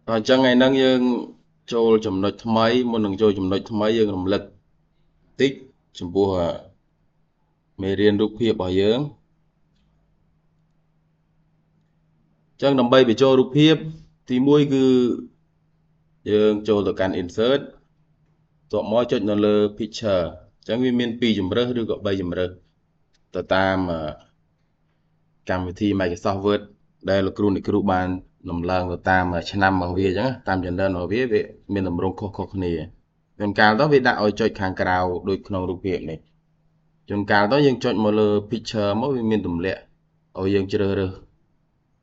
Chẳng ngày năng dươngចូលចំណុចថ្មីមុននឹងចូលចំណុចថ្មីយើងរំលឹកតិចចំពោះមេរៀនរូបភាពរបស់យើងចឹងដើម្បីបញ្ចូលរូបភាពទី1គឺយើងចូលទៅកាន់ insert តបមកចុចនៅលើ picture ចឹងវាមាន2ជម្រើសឬក៏3ជម្រើសទៅតាមកម្មវិធី Microsoft Word ដែលលោកគ្រូអ្នកគ្រូបានដំឡើងទៅតាមឆ្នាំរបស់វាចឹងតាម gender របស់វាមានតម្រងខុសៗគ្នាជួនកាលទៅវាដាក់ឲ្យចុចខាងក្រៅដូចក្នុងរូបភាពនេះជួនកាលទៅយើងចុចមកលើ picture មកវាមានទម្លាក់ឲ្យយើងជ្រើសរើស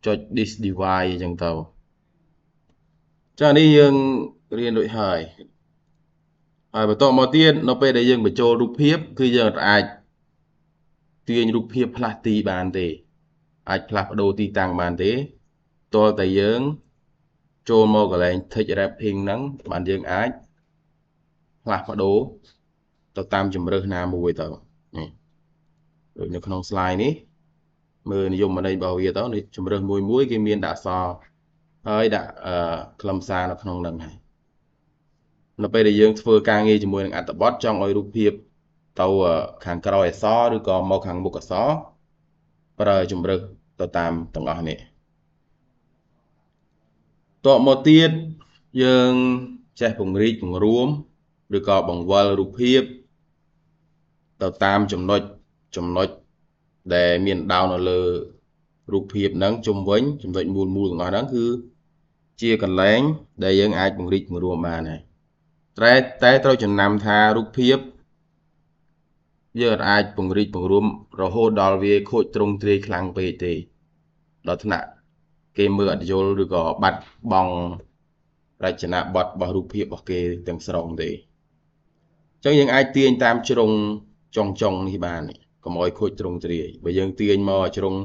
ចុច this device អញ្ចឹងទៅចានេះយើងរៀនរួចហើយបន្តមកទៀតនៅពេលដែលយើងបញ្ចូលរូបភាពគឺយើងអាចទាញរូបភាពផ្លាស់ទីបានទេអាចផ្លាស់ប្ដូរទីតាំងបានទេតើតែយើងចូលមកកន្លែង text wrapping ហ្នឹងបានយើងអាចផ្លាស់ប្ដូរទៅតាមជម្រើសណាមួយទៅនេះដូចនៅក្នុង slide នេះមើលនិយមន័យរបស់វាទៅនេះជម្រើសមួយគេមានដាក់អក្សរហើយដាក់ខ្លឹមសារនៅក្នុងហ្នឹងហើយនៅពេលដែលយើងធ្វើការងារជាមួយនឹងអត្ថបទចង់ឲ្យរូបភាពទៅខាងក្រោយអក្សរឬក៏មកខាងមុខអក្សរប្រើជម្រើសទៅតាមទាំងអស់នេះតបមកទៀតយើងចេះពង្រីកពង្រួមឬក៏បង្វិលរូបភាពទៅតាមចំណុចដែលមានដោននៅលើរូបភាពហ្នឹងជុំវិញចំណុចមូលទាំងអស់ហ្នឹងគឺជាកន្លែងដែលយើងអាចពង្រីកពង្រួមបានហើយតែត្រូវចំណាំថារូបភាពយើងអាចពង្រីកពង្រួមរហូតដល់វាខូចទ្រង់ទ្រាយខ្លាំងពេកទេដល់ថ្នាក់គេមើលអត់យល់ឬក៏បាត់បង់រចនាបថរបស់រូបភាពរបស់គេទាំងស្រុងទេអញ្ចឹងយើងអាចទាញតាមជ្រុងចុងនេះបានកុំឲ្យខូចទ្រង់ទ្រាយបើយើងទាញមកជ្រុង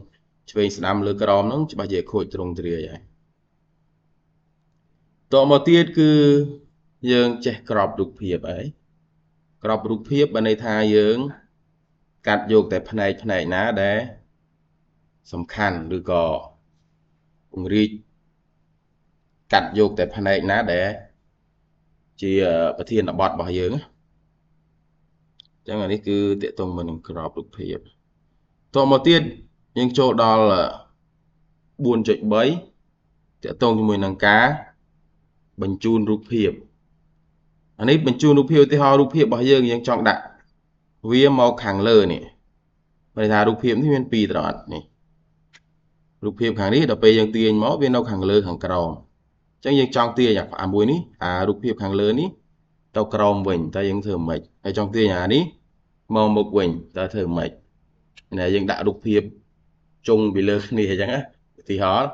ឆ្វេងស្ដាំលើក្រោមហ្នឹងច្បាស់ជាខូចទ្រង់ទ្រាយហើយតមកទៀតគឺយើងចេះក្របរូបភាពហើយក្របរូបភាពបានន័យថាយើងកាត់យកតែផ្នែកណាដែលសំខាន់ឬក៏ពង្រីកកាត់យកតែផ្នែកណាដែលជាប្រធានបទរបស់យើងអញ្ចឹងអានេះគឺតកតងមកនឹងក្របរូបភាពតមកទៀតយើងចូលដល់ 4.3 តកតងជាមួយនឹងការបញ្ជូនរូបភាពអានេះបញ្ជូនរូបភាពឧទាហរណ៍រូបភាពរបស់យើងចង់ដាក់វាមកខាងលើនេះន័យថារូបភាពនេះមាន2ត្រង់នេះរូបភាពខាងនេះដល់ពេលយើងទាញមកវានៅខាងលើខាងក្រោមអញ្ចឹងយើងចង់ទាញអាមួយនេះរូបភាពខាងលើនេះទៅក្រោមវិញតើយើងធ្វើម៉េចហើយចង់ទាញអានេះមកមុខវិញតើធ្វើម៉េចណែយើងដាក់រូបភាពជុងពីលើគ្នាអញ្ចឹងណាឧទាហរណ៍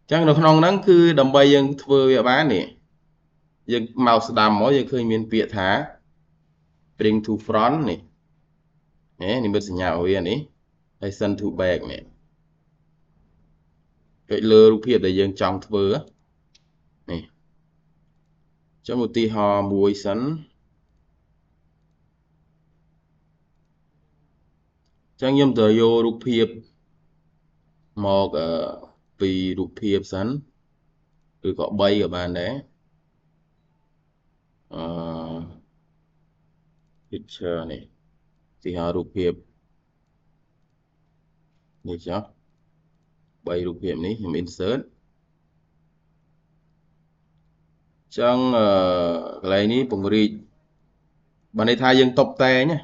អញ្ចឹងនៅក្នុងហ្នឹងគឺដើម្បីយើងធ្វើវាបាននេះយើងមកស្ដាំមកយើងឃើញមានពាក្យថា bring to front នេះនិមិត្តសញ្ញារបស់វានេះហើយ send to back នេះចុចលើរូបភាពដែលយើងចង់ធ្វើនេះចុចឧទាហរណ៍មួយសិនចឹងខ្ញុំទៅយករូបភាពមកពីរូបភាពសិនឬក៏3ក៏បានដែរpicture នេះទីហៅរូបភាពនេះចុះ3រូបភាពនេះខ្ញុំ insert ចឹងកន្លែងនេះពង្រីកបើន័យថាយើងតុបតែងណា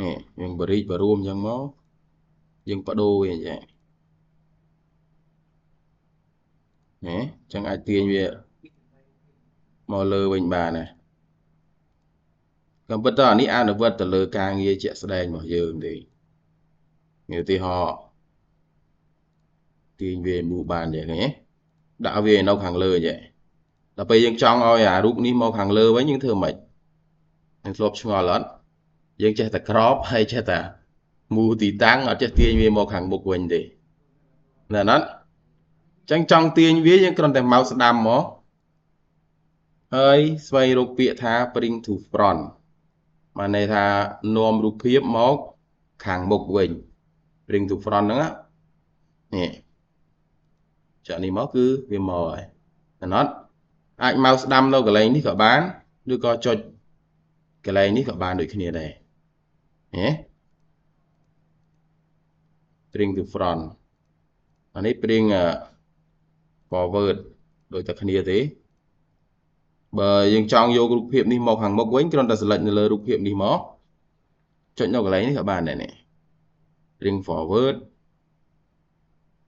នេះយើងបរិចបរួមចឹងមកយើងបដូរវាចឹងចឹងអាចទាញវាមកលើវិញបានណាកំពិតទៅអានេះអនុវត្តទៅលើការងារជាក់ស្ដែងរបស់យើងទេឧទាហរណ៍ទាញវាមូបានចឹងឃើញទេដាក់វានៅខាងលើចឹងដល់ពេលយើងចង់ឲ្យអារូបនេះមកខាងលើវិញយើងធ្វើម៉េចយើងធ្លាប់ឆ្ងល់អត់យើងចេះតែក្របហើយចេះតែមូទីតាំងអត់ចេះទាញវាមកខាងមុខវិញទេណែអត់ចឹងចង់ទាញវាយើងគ្រាន់តែមកស្ដាំមកហើយស្វែងរកពាក្យថា bring to front បានន័យថានាំរូបភាពមកខាងមុខវិញ bring to front ហ្នឹងនេះ chọn này máu cứ vì màu rồi nó ai mouse đâm đâu cái này ní các bạn đưa coi cho cái này ní các bạn được cái này nhé bring to front anh ấy bring forward đôi ta kia thế bởi nhưng trong vô group hiệp đi một hàng một quánh cái ta sẽ lệnh là group hiệp đi mó chọn nhau cái này ní các bạn này bring forward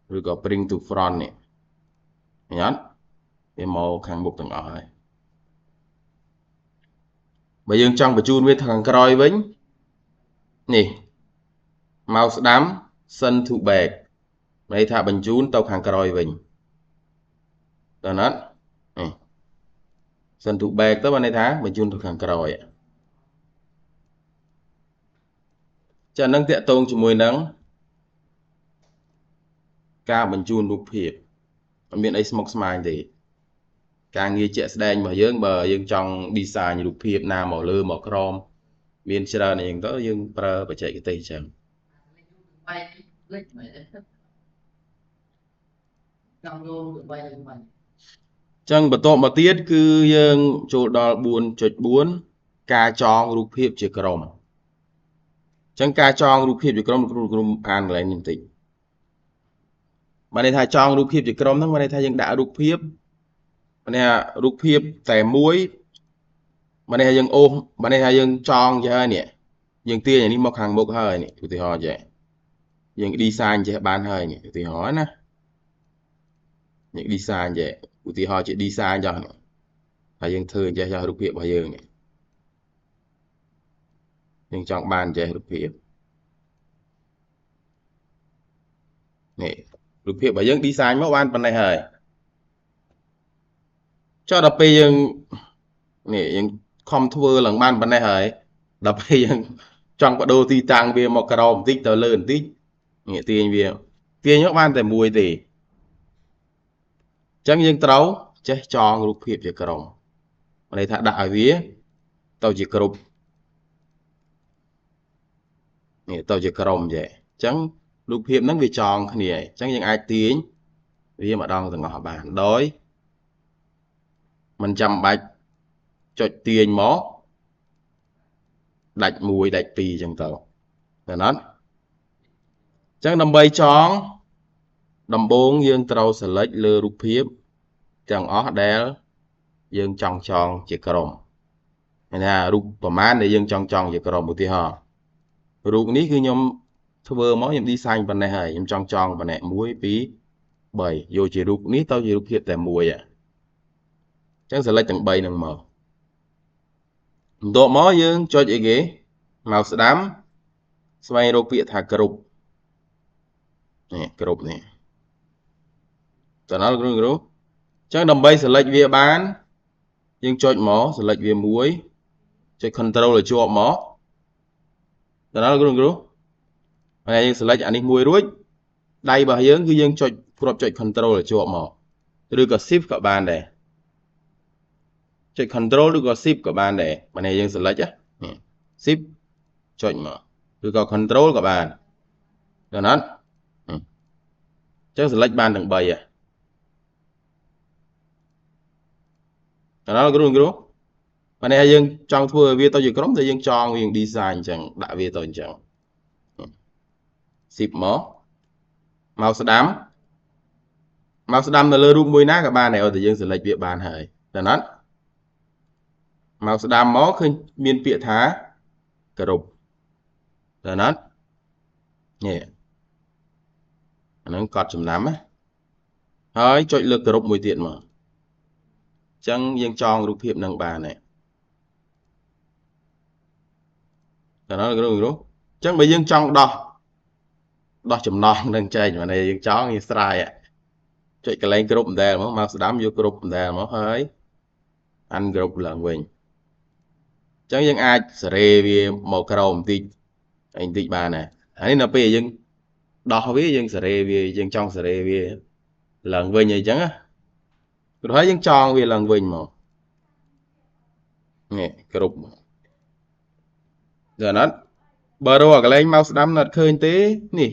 rồi có bring to front này nhá cái màu hàng một tầng ở bây giờ trong cái chun với thằng còi với nè mouse đám sân thụ bẹt đây thả bình chun tàu hàng còi mình đó nó sân thụ bẹt tới bên đây thả bình chun thuộc hàng còi cho nâng tiện tôn cho mùi nắng ca bình chun đục hiệp miền ấy smoke smile thì càng nghe chuyện đen mà dương trong design đục hiệp nào màu lơ màu chrome miền chơi này có dương pro và chạy cái tay chẳng chẳng bật tộ mà tiết cứ dương chỗ đó buồn chợt buồn ca tròn đục hiệp chỉ chrome chẳng ca tròn đục hiệp chỉ chrome an lại nhìn tịnh mà này thay tròn đục hiệp chỉ chrome thằng mà này thay dương đã đục hiệp mà này đục hiệpแต่muối mà này dương ôm mà này thay dương tròn cho nè dương tiaอย่างนี้một hàng một hơi nè thì họ vậy dương design cho bán hơi nè thì họ nè những design vậy thì họ chỉ design cho nè hay dương thường cho đục hiệp hay dương nè dương chọn bàn cho đục hiệp nè đục hiệp hay dương design mất ban này hơi cho đập bây dương nè dương không thua lần ban này hơi đập bây dương trong cái đô ti tăng về một cái đòn tích tới lớn tích nghĩa tiền về tiền nhớ ban tại mùi thì chẳng những trâu chết cho group hiệp về cái đòn này thà đại vía tàu chỉ group nghĩa tàu chỉ cái đòn vậy chẳng group hiệp nó vì tròn cái này chẳng những ai tiếng vì mà đòn từ ngõ bàn đói mình chăm bạch cho tiền mó đạch mùi đạch tì chẳng tàu là nó chẳng đầm bay chón đầm bốn dương trâu sẽ lấy lơ rụp hiếp chẳng ó đéo dương trong tròn chỉ crom nè rụp của mát để dương trong chỉ crom một tí hò rụp ní cứ nhóm thưa mó nhóm đi xanh bên này hả nhóm trong bên này muối phí bởi vô chỉ rụp ní tao chỉ rụp hiếp tại mùi à chẳng sẽ lấy chẳng bay nâng mờ độ mó dương cho chị ghế màu sẽ đám xoay rô phía thả group nè group nè cho nó group chắc đầm bay sẽ lệch về bán nhưng cho mó sẽ lệch về muối cho control là cho mó cho nó group này sẽ lệch anh đi muối ruột đây bà hướng cứ dương cho prop cho control là cho mó đưa cả shift các bạn này cho control đưa cả shift các bạn này mà này dương sẽ lệch á shift cho mó đưa cả control các bạn cho nó chắc sẽ lệch bàn đằng bầy à đó là group mà này dương trong thua vi tao chỉ có thì dương tròn viên design chẳng đại vi tao chẳng xịp mó màu sẽ đám là lơ rung mùi ná các bạn này ở thì dương sẽ lệch việc bàn hời là nó màu sẽ đám mó khơi miên bịa thá group là nó nhẹ nó cọt chùm lắm á hơi chọi lực group mùi tiện mà chẳng dương tròn rụp hiệp nâng bà này là nó là group chẳng bởi dương trong đo chùm non nâng chênh mà này dương chó như strike ạ chạy cái lên group đây mà mau đám vô group đây mà hơi ăn group lần mình chẳng dương ai sẽ rê vì một cái đầu tí anh tí bà này anh nó bây dương đo với dương sẽ rê vì dương trong sẽ rê vì lần mình như chẳng á thấy dân tròn vì lần vinh mà nè group giờ nó bờ đồ cái lên mouse đâm là khơi tế nè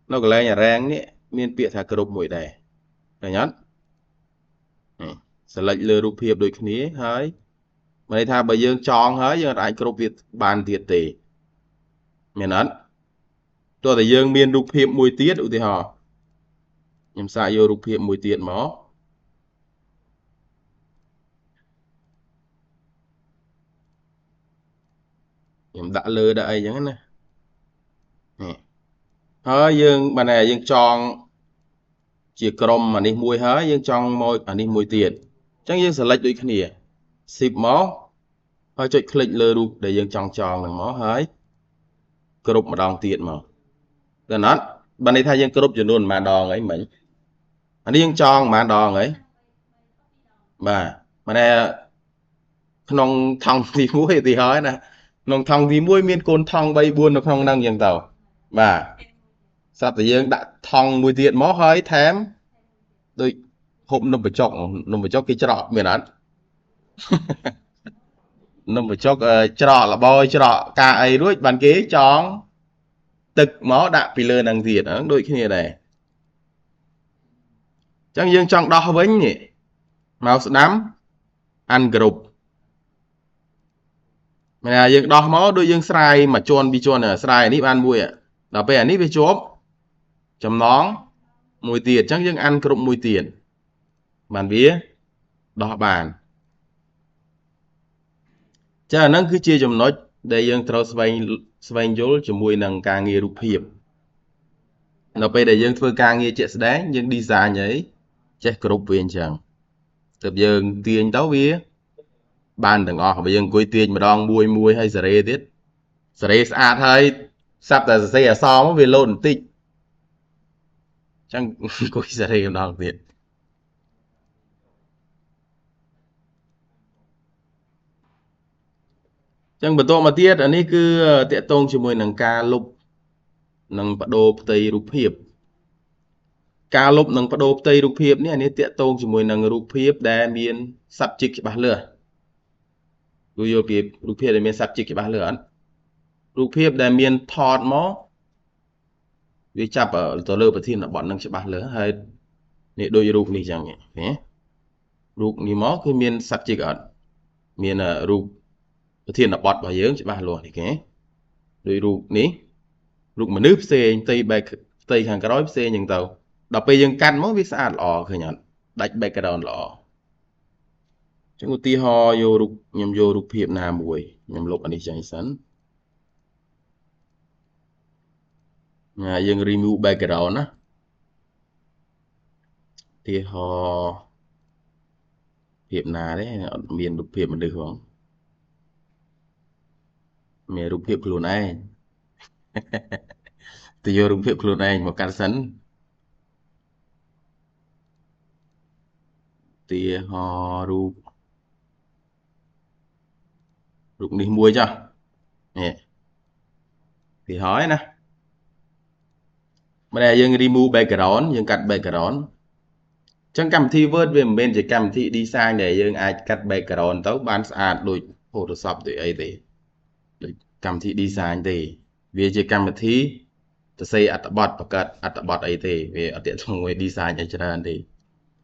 nó cái lên nhà rang nè miền bịa thả group mũi đây ឃើញអត់select លើរូបភាពដូចគ្នាហើយមានន័យថាបើយើងចងហើយយើងអាចគ្រប់វាបានទៀតទេមែនអត់ទោះតែយើងមានរូបភាពមួយទៀតឧទាហរណ៍ខ្ញុំសាកយករូបភាពមួយទៀតមកខ្ញុំដាក់លើដាក់អីចឹងណានេះហើយយើងបានតែយើងចងជាក្រុមអានេះមួយហើយយើងចង់មកអានេះមួយទៀតអញ្ចឹងយើង select ដូចគ្នា shift មកហើយចុច click លើរូបដែលយើងចង់ចងហ្នឹងមកហើយគ្រប់ម្ដងទៀតមកឃើញអត់បានន័យថាយើងគ្រប់ចំនួនប៉ុន្មានដងអីមិញអានេះយើងចងប៉ុន្មានដងអីបាទបានតែក្នុងថង់ទី1ឧទាហរណ៍ណាក្នុងថង់ទី1មានកូនថង់3 4នៅក្នុងហ្នឹងអញ្ចឹងទៅបាទស្រាប់តែយើងដាក់ថង់មួយទៀតមកហើយថែមដូចហូបនំបញ្ចុកគេច្រកមានអត់នំបញ្ចុកច្រកលបយច្រកការអីរួចបានគេចងទឹកមកដាក់ពីលើហ្នឹងទៀតហ្នឹងដូចគ្នាដែរអញ្ចឹងយើងចង់ដោះវិញនេះមកស្ដាំ ungroup មានថាយើងដោះមកដូចយើងស្រាយមួយជាន់ពីរជាន់ស្រាយនេះបានមួយដល់ពេលអានេះវាជាប់ចំណងមួយទៀតអញ្ចឹងយើង ungroup មួយទៀតបានវាដោះបានចាអាហ្នឹងគឺជាចំណុចដែលយើងត្រូវស្វែងយល់ជាមួយនឹងការងាររូបភាពដល់ពេលដែលយើងធ្វើការងារជាក់ស្ដែងយើង design អីចេះគ្រប់វាអញ្ចឹងទើបយើងទាញទៅវាបានទាំងអស់បើយើងអង្គុយទាញម្ដងមួយហើយសេរីទៀតសេរីស្អាតហើយសាប់តែសរសេរអក្សរមកវាលោតបន្តិចអញ្ចឹងអង្គុយសេរីម្ដងទៀតអញ្ចឹងបន្ទាប់មកទៀតអានេះគឺតកតងជាមួយនឹងការលុបនិងបដូរផ្ទៃរូបភាពការលុបនិងបដូរផ្ទៃរូបភាពនេះអានេះតកតងជាមួយនឹងរូបភាពដែលមាន subject ច្បាស់លាស់គឺយកពីរូបភាពដែលមាន subject ច្បាស់លាស់អត់រូបភាពដែលមានថតមកវាចាប់ទៅលើប្រធានបទនឹងច្បាស់លាស់ហើយនេះដូចរូបនេះចឹងណារូបនេះមកគឺមាន subject អត់មានរូបប្រធានបទរបស់យើងច្បាស់លាស់នេះគេដូចរូបនេះរូបមនុស្សផ្សេងផ្ទៃខាងក្រោយផ្សេងចឹងទៅដល់ពេលយើងកាត់មកវាស្អាតល្អឃើញអត់ដាច់ background ល្អចឹងឧទាហរណ៍យករូបខ្ញុំយករូបភាពណាមួយខ្ញុំលុបអានេះចេញសិនយើង remove background ណាឧទាហរណ៍ភាពណាទេអត់មានរូបភាពមនុស្សផងមានរូបភាពខ្លួនឯងទៅយករូបភាពខ្លួនឯងមកកាត់សិនឧទាហរណ៍រូបនេះមួយចុះនេះឧទាហរណ៍ណាមិនដែលយើង remove background យើងកាត់ background អញ្ចឹងកម្មវិធី Word វាមិនមែនជាកម្មវិធី design ដែលយើងអាចកាត់ background ទៅបានស្អាតដូច Photoshop ដូចអីទេដូចកម្មវិធី design ទេវាជាកម្មវិធីសរសេរអត្ថបទបង្កើតអត្ថបទអីទេវាអត់ទាក់ទងមួយ design អីច្រើនទេអ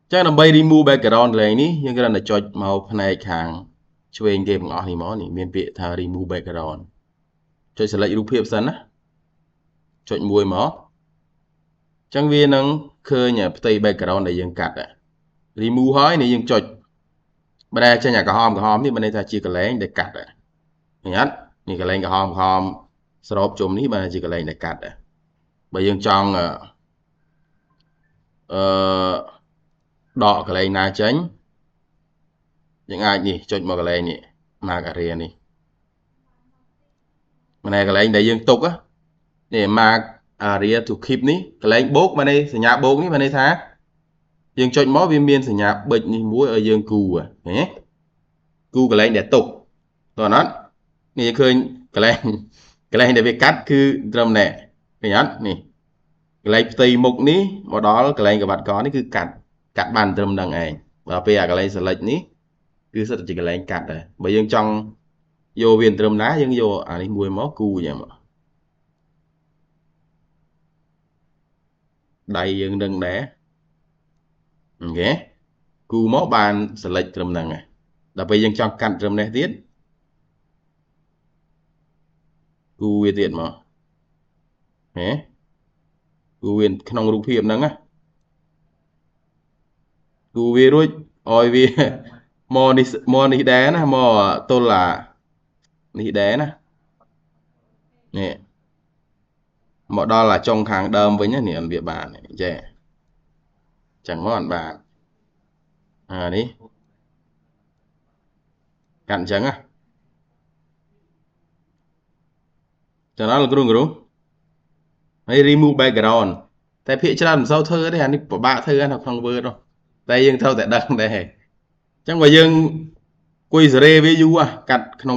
ញ្ចឹងដើម្បី remove background កន្លែងនេះយើងគ្រាន់តែចុចមកផ្នែកខាងឆ្វេងគេទាំងអស់នេះមកនេះមានពាក្យថា remove background ចុច select រូបភាពសិនណាចុចមួយមកអញ្ចឹងវានឹងឃើញផ្ទៃ background ដែលយើងកាត់ remove ហើយនេះយើងចុចបើដែលចេញអាក្រហមនេះបានន័យថាជាកន្លែងដែលកាត់ឃើញអត់នេះកន្លែងក្រហមស្របជុំនេះបានជាកន្លែងដែលកាត់បើយើងចង់ដកកន្លែងណាចេញយើងអាចនេះចុចមកកន្លែងនេះ mark area នេះមិនឯកន្លែងដែលយើងទុកនេះ mark area to keep នេះកន្លែងបូកបានន័យសញ្ញាបូកនេះបានន័យថាយើងចុចមកវាមានសញ្ញាប៊ិចនេះមួយឲ្យយើងគូឃើញទេគូកន្លែងដែលទុកតើអត់នេះឃើញកន្លែងដែលវាកាត់គឺត្រឹមនេះឃើញអត់នេះកន្លែងផ្ទៃមុខនេះមកដល់កន្លែងក្បាត់កនេះគឺកាត់បានត្រឹមហ្នឹងឯងដល់ពេលអាកន្លែង select នេះគឺសិតតែជាកន្លែងកាត់ដែរបើយើងចង់យកវាត្រឹមណាយើងយកអានេះមួយមកគូអញ្ចឹងមកដៃយើងនឹងដែរ ok cú mó bàn select trầm năng này đã bây giờ chọn cắt trầm này tiết cú về tiết mà hé cú về không rụp hiệp năng á cú về rồi ôi về mò ní đá nè mò tôi là ní đá nè nè mò đó là trong hàng đơm với nhá nè anh biệt bàn này chè chẳng món bàn à đi cặn trắng á cho nó là cái hay remove background តែភាគច្រើនមិនសូវធ្វើទេអានេះពិបាកធ្វើនៅក្នុង Word នោះតែយើងត្រូវតែដឹងដែរអញ្ចឹងបើយើងគួយសេរីវាយូរកាត់ក្នុង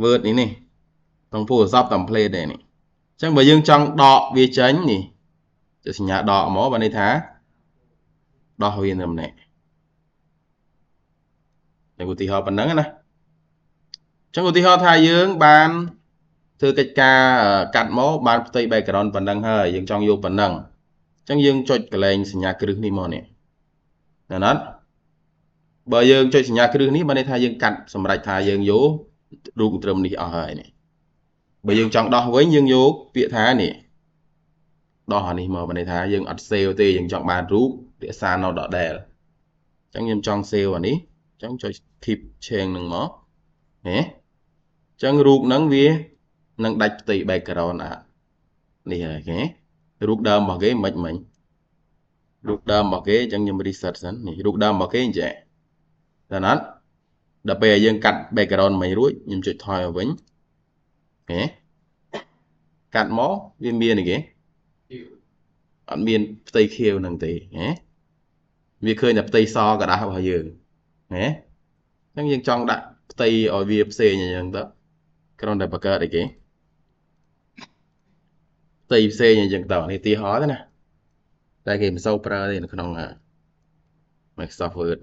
Word នេះក្នុង Photoshop template ដែរនេះអញ្ចឹងបើយើងចង់ដកវាចេញនេះចុចសញ្ញាដកមកបានន័យថាដោះវានៅម្នាក់តែឧទាហរណ៍ប៉ុណ្ណឹងណាអញ្ចឹងឧទាហរណ៍ថាយើងបានធ្វើកិច្ចការកាត់មកបានផ្ទៃ background ប៉ុណ្ណឹងហើយយើងចង់យកប៉ុណ្ណឹងអញ្ចឹងយើងចុចកន្លែងសញ្ញាគ្រឹះនេះមកនេះណាណាត់បើយើងចុចសញ្ញាគ្រឹះនេះបានន័យថាយើងកាត់សម្រាប់ថាយើងយករូបត្រឹមនេះអស់ហើយនេះបើយើងចង់ដោះវិញយើងយកពាក្យថានេះដោះអានេះមកបានន័យថាយើងអត់ save ទេយើងចង់បានរូបរក្សានៅដដែលអញ្ចឹងខ្ញុំចង់ save អានេះអញ្ចឹងចុច keep change នឹងមកហេអញ្ចឹងរូបហ្នឹងវានឹងដាច់ផ្ទៃ background នេះហើយគេរូបដើមរបស់គេមិនមិញរូបដើមរបស់គេអញ្ចឹងខ្ញុំ reset សិននេះរូបដើមរបស់គេអញ្ចឹងតែណាត់ដល់ពេលយើងកាត់ background មិនរួចខ្ញុំចុចថយមកវិញគេកាត់មកវាមានអីគេអត់មានផ្ទៃខៀវហ្នឹងទេហ៎វាឃើញតែផ្ទៃសกระดาษរបស់យើងហ៎អញ្ចឹងយើងចង់ដាក់ផ្ទៃឲ្យវាផ្សេងអញ្ចឹងទៅគ្រាន់តែបង្កើតអីគេផ្ទៃផ្សេងអញ្ចឹងទៅនេះទីហោទេណាតែគេមិនសូវប្រើទេនៅក្នុង Microsoft Word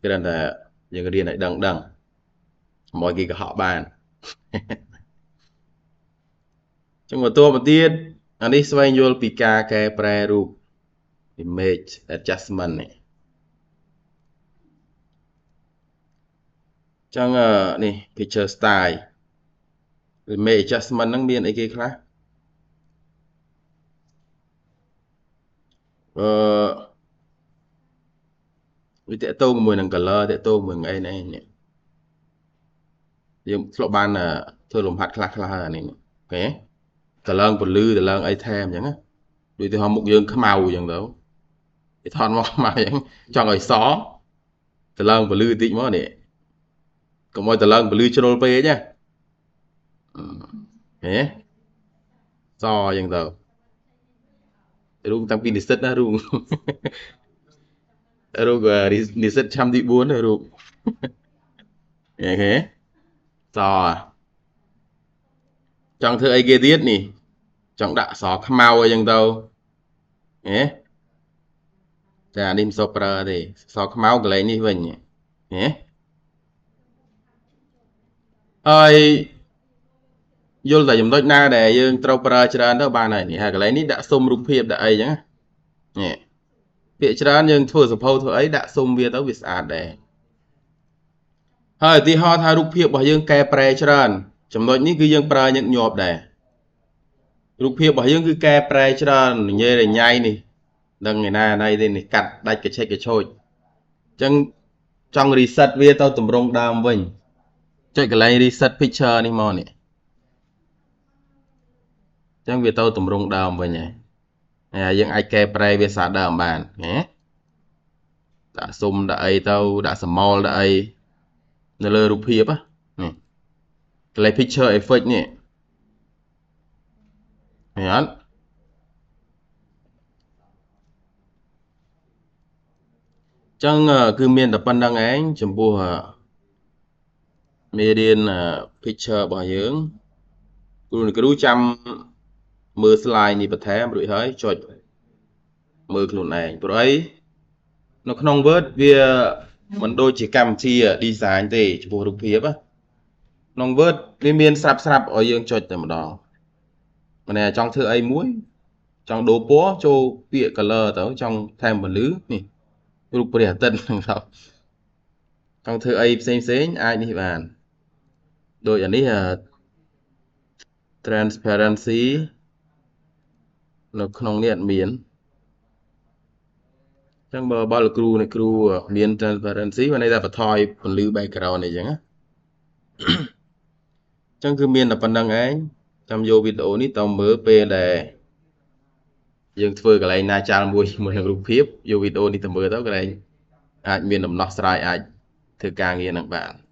គ្រាន់តែយើងរៀនឲ្យដឹងមកគេកុហកបានចឹងបន្តមកទៀតអានេះស្វែងយល់ពីការកែប្រែរូប image adjustment នេះចឹងនេះ picture style image adjustment ហ្នឹងមានអីគេខ្លះវាតកតងជាមួយនឹង color តកតងជាមួយអីនេះយើងធ្លាប់បានធ្វើលំហាត់ខ្លះហើយអានេះអូខេតឡើងពលឺតឡើងអីថែមអញ្ចឹងណាដូចទៅហមមុខយើងខ្មៅអញ្ចឹងទៅគេថតមកខ្មៅអញ្ចឹងចង់ឲ្យសតឡើងពលឺតិចមកនេះកុំឲ្យតឡើងពលឺជ្រុលពេកណាហេសអញ្ចឹងទៅរូបតាំងពីនិស្សិតណារូបនិស្សិតឆ្នាំទី4រូបអូខេសចង់ធ្វើអីគេទៀតនេះចង់ដាក់សខ្មៅអីចឹងទៅហេតែអានេះមិនសូវប្រើទេសខ្មៅកន្លែងនេះវិញហេហើយយល់តែចំណុចណាដែលយើងត្រូវប្រើច្រើនទៅបានហើយនេះហើយកន្លែងនេះដាក់សុំរូបភាពដាក់អីចឹងនេះពាក្យច្រើនយើងធ្វើសភៅធ្វើអីដាក់សុំវាទៅវាស្អាតដែរហើយឧទាហរណ៍ថារូបភាពរបស់យើងកែប្រែច្រើនចំណុចនេះគឺយើងប្រើញឹកញាប់ដែររូបភាពរបស់យើងគឺកែប្រែច្រើននិយាយរញ៉ៃនេះដឹងឯណាណៃទេនេះកាត់ដាច់កឆិចកឆូចអញ្ចឹងចង់ reset វាទៅទម្រង់ដើមវិញចុចកន្លែង reset picture នេះមកនេះអញ្ចឹងវាទៅទម្រង់ដើមវិញហើយយើងអាចកែប្រែវាសាដើមបានណាដាក់សុំដាក់អីទៅដាក់សមោលដាក់អីនៅលើរូបភាពនេះកន្លែង picture effect នេះឃើញអត់ចឹងគឺមានតែប៉ុណ្្នឹងឯងចំពោះមេរៀន picture របស់យើងគ្រូចាំមើល slide នេះបន្ថែមរួចហើយចុចមើលខ្លួនឯងព្រោះអីនៅក្នុង Word វាមិនដូចជាកម្មវិធី design ទេចំពោះរូបភាពក្នុង Word វាមានស្រាប់ឲ្យយើងចុចតែម្ដងម្នាក់ចង់ធ្វើអីមួយ ចង់ដូរពណ៌ចូលពាក្យ color ទៅចង់ថែមពន្លឺនេះរូបព្រះអាទិត្យครับចង់ធ្វើអីផ្សេងអាចនេះបានដូចអានេះtransparency នៅក្នុងនេះអត់មានអញ្ចឹងបើលោកគ្រូមាន transparency មានន័យថាបន្ថយពន្លឺ background អីចឹងណាអញ្ចឹងគឺមានតែប៉ុណ្្នឹងឯងចាំយកវីដេអូនេះទៅមើលពេលដែលយើងធ្វើកន្លែងណាចាល់មួយនឹងរូបភាពយកវីដេអូនេះទៅមើលទៅកន្លែងអាចមានដំណោះស្រាយអាចធ្វើការងារនឹងបាន